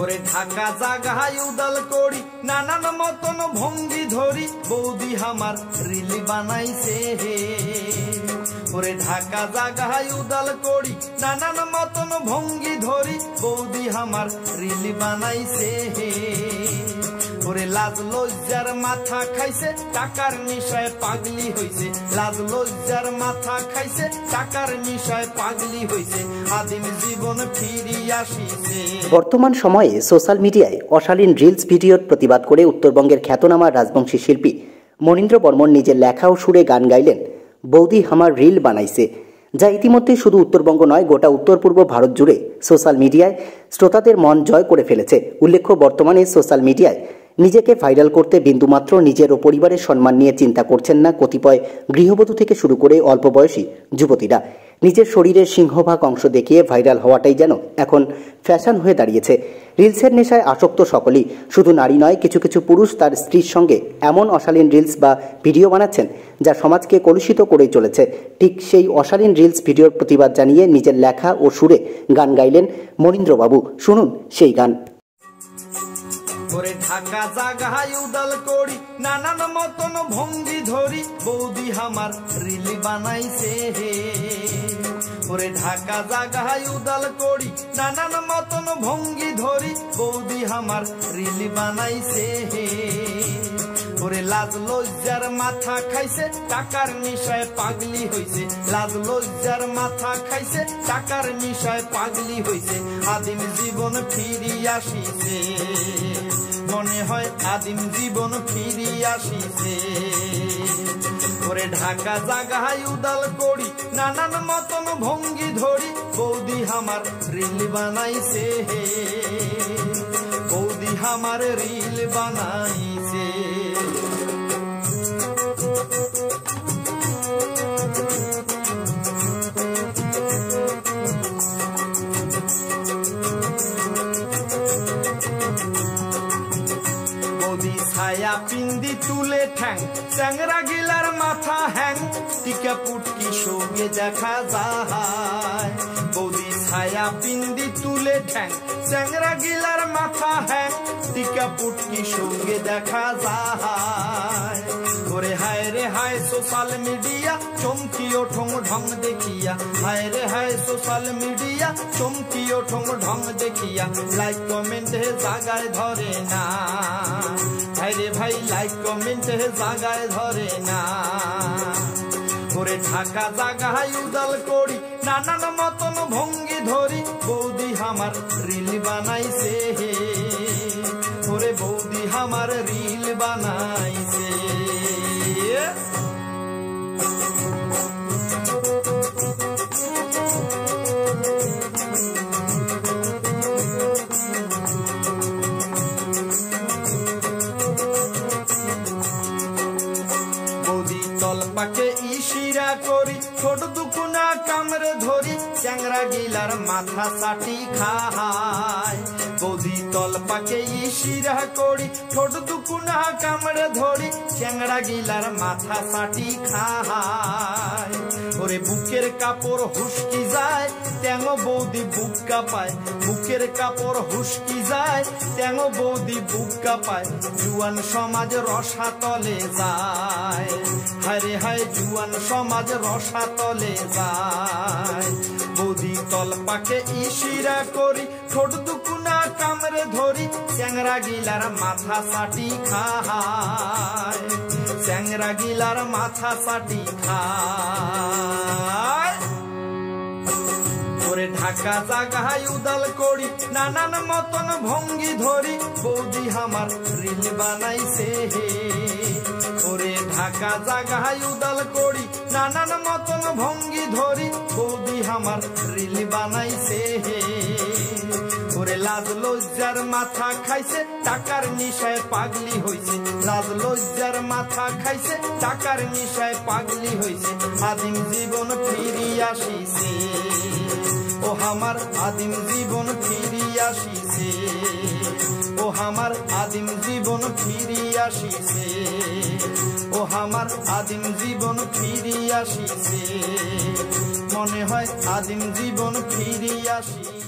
ওরে ঢাকা জাগায় উদাল করি নানান মতন ভঙ্গি ধরি বৌদি আমার রিল বানাইছে হে। ওরে ঢাকা জাগায় উদাল করি নানান মতন ভঙ্গি ধরি বৌদি আমার রিল বানাইছে হে। ওরে লাজ লজ্জার মাথা খাইছে টাকার নিশায় পাগলি হইছে, লাজ লজ্জার মাথা খাইছে টাকার নিশায় পাগলি হইছে, আদিম জীবন ফিরিয়ে আসিছে। বর্তমান সময়ে সোশ্যাল মিডিয়ায় অশালীন রিলস ভিডিওর প্রতিবাদ করে উত্তরবঙ্গের খ্যাতনামা রাজবংশী শিল্পী মনীন্দ্র বর্মন নিজের লেখা ও সুরে গান গাইলেন বৌদি আমার রিল বানাইছে, যা ইতিমধ্যে শুধু উত্তরবঙ্গ নয় গোটা উত্তর পূর্ব ভারত জুড়ে সোশ্যাল মিডিয়ায় শ্রোতাদের মন জয় করে ফেলেছে। উল্লেখ্য, বর্তমানে সোশ্যাল মিডিয়ায় নিজেকে ভাইরাল করতে বিন্দুমাত্র নিজের ও পরিবারের সম্মান নিয়ে চিন্তা করছেন না কতিপয় গৃহবধূ থেকে শুরু করে অল্প বয়সী যুবতীরা। নিজের শরীরের সিংহভাগ অংশ দেখিয়ে ভাইরাল হওয়াটাই যেন এখন ফ্যাশন হয়ে দাঁড়িয়েছে। রিলসের নেশায় আসক্ত সকলেই, শুধু নারী নয়, কিছু কিছু পুরুষ তার স্ত্রীর সঙ্গে এমন অশালীন রিলস বা ভিডিও বানাচ্ছেন যা সমাজকে কলুষিত করেই চলেছে। ঠিক সেই অশালীন রিলস ভিডিওর প্রতিবাদ জানিয়ে নিজের লেখা ও সুরে গান গাইলেন মনীন্দ্রবাবু। শুনুন সেই গান। ওরে ঢাকা জাগায় উদাল করি নানান মতন ভঙ্গি ধরি বৌদি আমার রিল বানাইছে হে। ওরে ঢাকা জাগায় উদাল করি নানান মতন ভঙ্গি ধরি বৌদি আমার রিল বানাইছে হে। ওরে লাজ লজ্জার মাথা খাইছে টাকার নিশায় পাগলি হইছে, লাজ লজ্জার মাথা খাইছে টাকার নিশায় পাগলি হইছে, আদিম জীবন ফিরিয়ে আসিছে, মনে হয় আদিম জীবন ফিরিয়ে আসিছে। ওরে ঢাকা জাগায় উদাল করি নানান মতন ভঙ্গি ধরি বৌদি আমার রিল বানাইছে হে। বৌদি আমার রিল বানাইছে। ছায়া পিন্দি তুলে ঠ্যাং চ্যাংরা গিলার মাথা হ্যাং টিকা পুটকি সঙ্গে দেখা যায়। বৌদি ছায়া পিন্দি তুলে ঠ্যাং চ্যাংরা গিলার মাথা হ্যাং টিকা পুটকি সঙ্গে দেখা যায়। ওরে হায় রে হায় সোশ্যাল মিডিয়া চমকিও ঠোং ঢং দেখিয়া, হায় রে হায় সোশ্যাল মিডিয়া চমকিও ঠোং ঢং দেখিয়া, লাইক কমেন্ট জাগায় ধরে না, ভাই রে ভাই লাইক কমেন্ট জাগায় ধরে না। ওরে ঢাকা জাগায় উদাল করি নানান মতন ভঙ্গি ধরি বৌদি আমার রিল বানাইছে হে। ওরে বৌদি আমার রিল বানাইছে। তলপাকে ইশিরা করি ছোট দুকুনা কামড়ে ধরি চ্যাংরা গিলার মাথা চাটি খায়। বৌদি তলপাকে ইশিরা করি ছোট দুকুনা কামড়ে ধরি চ্যাংরা গিলার মাথা চাটি খায়। ওরে বুকের কাপড় হুসকি যায় ট্যাং বৌদি বুক কাঁপায়, বুকের কাপড় হুসকি যায় ট্যাং বৌদি বুক কাঁপায়, জুয়ান সমাজ রসাতলে যায়, হায় হায় জুয়ান সমাজ রসাতলে যায়। বৌদি তলপাকে ইশিরা করি ঠোঁট দুকুনা কামড়ে ধরি চ্যাংরা গিলার মাথা চাটি খায়, চ্যাংরা গিলার মাথা চাটি খায়। ওরে ঢাকা জাগায় উদাল করি নানান মতন ভঙ্গি ধরি বৌদি আমার রিল বানাইছে হে। ওরে ঢাকা জাগায় উদাল করি নানান মতন ভঙ্গি ধরি বৌদি আমার রিল বানাইছে হে। ওরে লাজ লজ্জার মাথা খাইছে টাকার নিশায় পাগলি হইছে, লাজ লজ্জার মাথা খাইছে টাকার নিশায় পাগলি হইছে, আদিম জীবন ফিরিয়ে আসিছে। ও আমার আদিম জীবন ফিরিয়ে আসিছে, ও আমার আদিম জীবন ফিরিয়ে আসিছে, ও আমার আদিম জীবন ফিরিয়ে আসিছে, মনে হয় আদিম জীবন ফিরিয়ে আসিছে।